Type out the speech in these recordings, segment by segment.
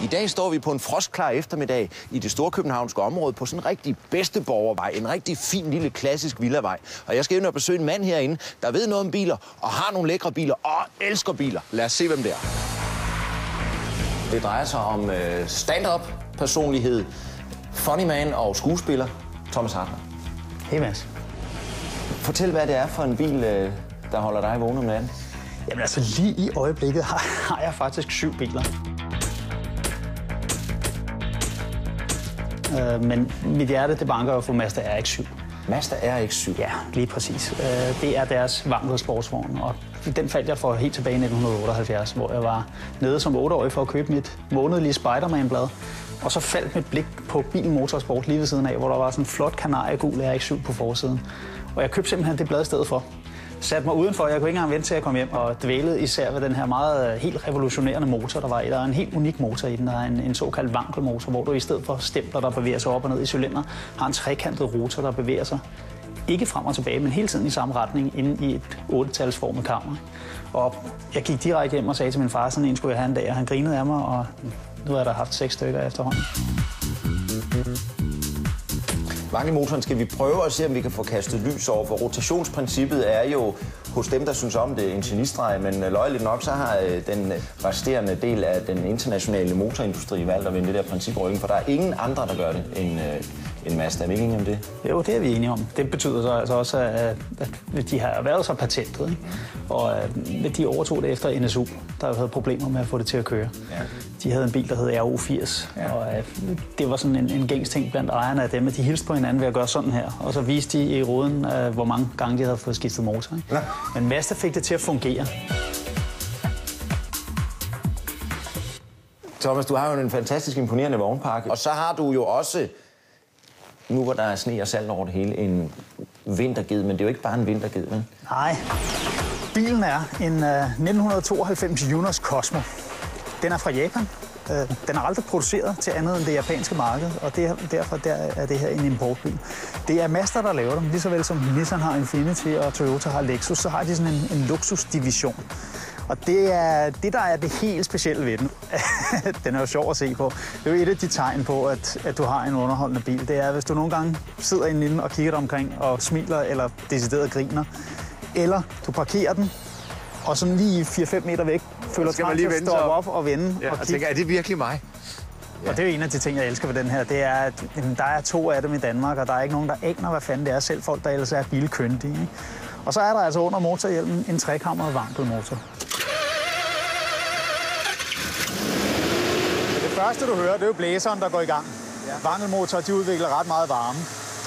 I dag står vi på en frostklar eftermiddag i det storkøbenhavnske område på sådan en rigtig bedsteborgervej. En rigtig fin lille klassisk villavej. Og jeg skal ind og besøge en mand herinde, der ved noget om biler og har nogle lækre biler og elsker biler. Lad os se, hvem det er. Det drejer sig om stand-up personlighed, funny man og skuespiller Thomas Hartmann. Hej Mads. Fortæl, hvad det er for en bil, der holder dig vågen om natten. Jamen altså, lige i øjeblikket har jeg faktisk 7 biler. Men mit hjerte, det banker jo for Mazda RX-7. Mazda RX-7? Ja, lige præcis. Det er deres Wankel sportsvogn, og den faldt jeg for helt tilbage i 1978, hvor jeg var nede som 8-årig for at købe mit månedlige Spider-Man-blad. Og så faldt mit blik på Bil Motorsport lige ved siden af, hvor der var sådan en flot kanariegul RX-7 på forsiden. Og jeg købte simpelthen det blad i stedet for. Satte mig udenfor, jeg kunne ikke engang vente til at komme hjem, og dvælede især ved den her meget helt revolutionerende motor, der var i. Der er en helt unik motor i den, der er en såkaldt Wankel-motor, hvor du i stedet for stempler, der bevæger sig op og ned i cylinder, har en trekantet rotor, der bevæger sig ikke frem og tilbage, men hele tiden i samme retning, inde i et 8-talsformet kammer. Og jeg gik direkte hjem og sagde til min far, sådan en skulle jeg have en dag, og han grinede af mig, og nu har jeg da haft 6 stykker efterhånden. Wankelmotoren skal vi prøve at se, om vi kan få kastet lys over, for rotationsprincippet er jo hos dem, der synes om det, en genistreg, men løjeligt nok, så har den resterende del af den internationale motorindustri valgt at vende det der princip ryggen, for der er ingen andre, der gør det end Mazda. Er vi ikke enige om det? Jo, det er vi enige om. Det betyder så altså også, at de har erhvervet sig patentet, ikke? Og de overtog det efter NSU, der havde problemer med at få det til at køre. Ja. De havde en bil, der hed RO80, ja. Og det var sådan en gængs ting blandt ejerne af dem, at de hilste på hinanden ved at gøre sådan her. Og så viste de i ruden, hvor mange gange de havde fået skiftet motor. Ikke? Ja. Men Mazda fik det til at fungere. Thomas, du har jo en fantastisk imponerende vognpakke, og så har du jo også, nu hvor der er sne og salt over det hele, en vinterged, men det er jo ikke bare en vinterged, vel? Nej. Bilen er en 1992 Junos Cosmo. Den er fra Japan. Den er aldrig produceret til andet end det japanske marked, og derfor er det her en importbil. Det er Mazda, der laver dem, lige så vel som Nissan har Infiniti og Toyota har Lexus, så har de sådan en luksusdivision. Og det er det, der er det helt specielle ved den. Den er jo sjov at se på. Det er jo et af de tegn på, at du har en underholdende bil. Det er, hvis du nogle gange sidder inde i den og kigger dig omkring og smiler eller decideret griner, eller du parkerer den, og sådan lige 4-5 meter væk føler trang til at stoppe op og vende. Ja, og jeg tænker, er det virkelig mig? Ja. Og det er jo en af de ting, jeg elsker ved den her. Det er, at der er 2 af dem i Danmark, og der er ikke nogen, der aner, hvad fanden det er. Selv folk, der ellers er bilkyndige. Og så er der altså under motorhjelmen en trekammeret Wankel-motor. Det første, du hører, det er jo blæseren, der går i gang. Ja. Wankel-motorer, de udvikler ret meget varme.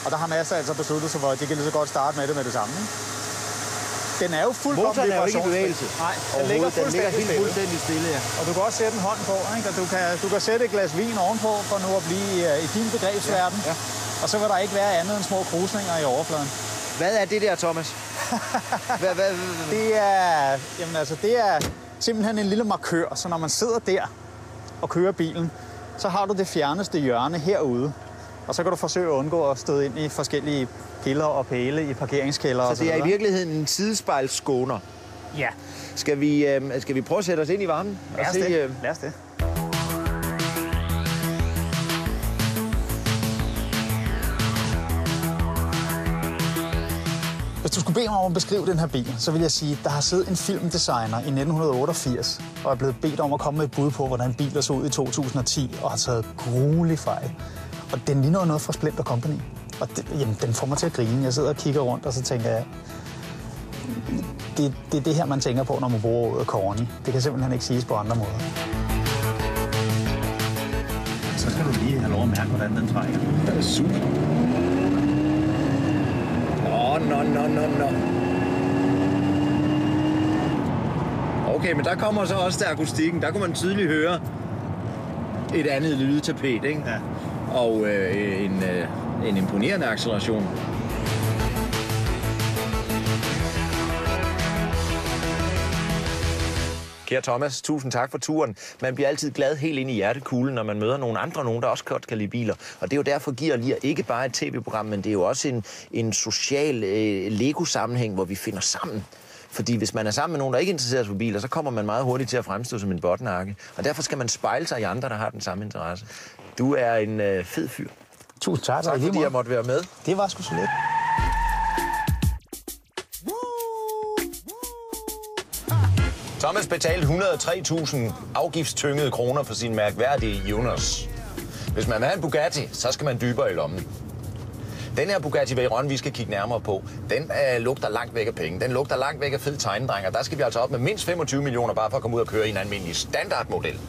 Og der har Mazda altså besluttet sig for, at de kan lige så godt starte med det samme. Den er jo fuldkommen motoren er jo ikke i bevægelse. Nej, den ligger fuldstændig stille, ja. Og du kan også sætte en hånd på, ikke? Og du kan sætte et glas vin ovenpå, for nu at blive i din begrebsverden. Ja. Og så vil der ikke være andet end små krusninger i overfladen. Hvad er det der, Thomas? Det er simpelthen en lille markør, så når man sidder der og kører bilen, så har du det fjerneste hjørne herude. Og så kan du forsøge at undgå at støde ind i forskellige piller og pæle i parkeringskælder. Så det er i virkeligheden en sidespejlsskåner? Ja. Skal vi prøve at sætte os ind i varmen? Lad os det. Hvis du skulle bede mig om at beskrive den her bil, så vil jeg sige, at der har siddet en filmdesigner i 1988 og er blevet bedt om at komme med et bud på, hvordan biler så ud i 2010 og har taget gruelig fejl. Og den ligner noget fra Splinter Company. Og den får mig til at grine. Jeg sidder og kigger rundt, og så tænker jeg, det er det her, man tænker på, når man bruger ordet corny. Det kan simpelthen ikke siges på andre måder. Så skal du lige have lov at mærke, hvordan den trækker. Det er super. Nå. Okay, men der kommer så også til akustikken. Der kunne man tydeligt høre et andet lydtapet, ikke? Ja. Og en imponerende acceleration. Kære Thomas, tusind tak for turen. Man bliver altid glad helt ind i hjertekuglen, når man møder nogen, der også godt kan lide biler. Og det er jo derfor, Gear Lir ikke bare et tv-program, men det er jo også en social Lego-sammenhæng, hvor vi finder sammen. Fordi hvis man er sammen med nogen, der ikke interesserer sig for biler, så kommer man meget hurtigt til at fremstå som en botnakke. Og derfor skal man spejle sig i andre, der har den samme interesse. Du er en fed fyr. Tusind tak. Tak fordi jeg måtte være med. Det var sgu så lidt. Thomas betalte 103.000 afgiftstyngede kroner for sin mærkværdige Junos. Hvis man vil have en Bugatti, så skal man dybere i lommen. Den her Bugatti Veyron, vi skal kigge nærmere på, den lugter langt væk af penge. Den lugter langt væk af fed tegnedreng, og der skal vi altså op med mindst 25 millioner bare for at komme ud og køre i en almindelig standardmodel.